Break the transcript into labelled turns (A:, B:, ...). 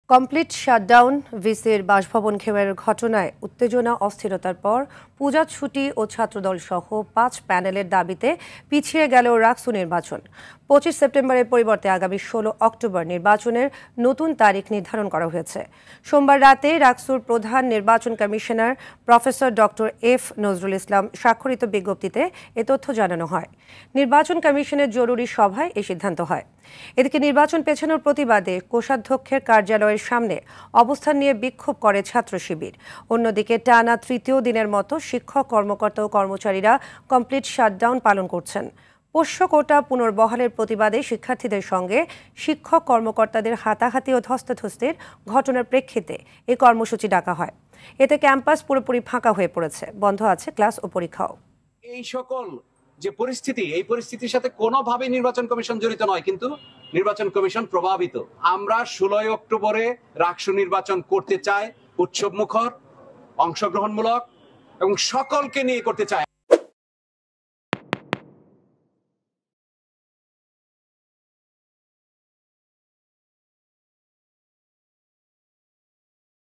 A: Complete shutdown ভিসির বাসভবন ঘেরাওয়ের ঘটনায় উত্তেজনা অস্থিরতার পর পূজা ছুটি ও ছাত্রদল সহ ৫ প্যানেলের দাবিতে পিছিয়ে গেল রাকসু নির্বাচন। ২৫ সেপ্টেম্বরের পরিবর্তে আগামী ১৬ অক্টোবর নির্বাচনের নতুন তারিখ নির্ধারণ করা হয়েছে। সোমবার রাতে রাকসুর প্রধান নির্বাচন commissioner professor doctor F Nazrul Islam স্বাক্ষরিত বিজ্ঞপ্তিতে এ তথ্য জানানো হয়। নির্বাচন কমিশনের জরুরি সভায় এই সিদ্ধান্ত হয়। এদিকে নির্বাচন পেছানোর প্রতিবাদে কোষাধ্যক্ষের কার্যালয়ের সামনে অবস্থান নিয়ে বিক্ষোভ করে ছাত্র শিবির। অন্যদিকে টানা তৃতীয় দিনের মতো শিক্ষক, কর্মকর্তা ও কর্মচারীরা কমপ্লিট শাটডাউন পালন করছেন। পোষ্য কোটা পুনর্বহালের প্রতিবাদে শিক্ষার্থীদের সঙ্গে শিক্ষক কর্মকর্তাদের হাতাহাতি ও ধস্তাধস্তির ঘটনার প্রেক্ষিতে এই কর্মসূচি ডাকা হয়। এতে ক্যাম্পাস পুরোপুরি ফাঁকা হয়ে পড়েছে, বন্ধ আছে ক্লাস ও পরীক্ষাও।
B: এই সকল যে পরিস্থিতি, এই পরিস্থিতির সাথে কোনোভাবে নির্বাচন কমিশন জড়িত নয়, কিন্তু নির্বাচন কমিশন প্রভাবিত। আমরা ১৬ অক্টোবরে রাকসু নির্বাচন করতে চাই, উৎসবমুখর, অংশগ্রহণমূলক এবং সকলকে নিয়ে করতে চাই।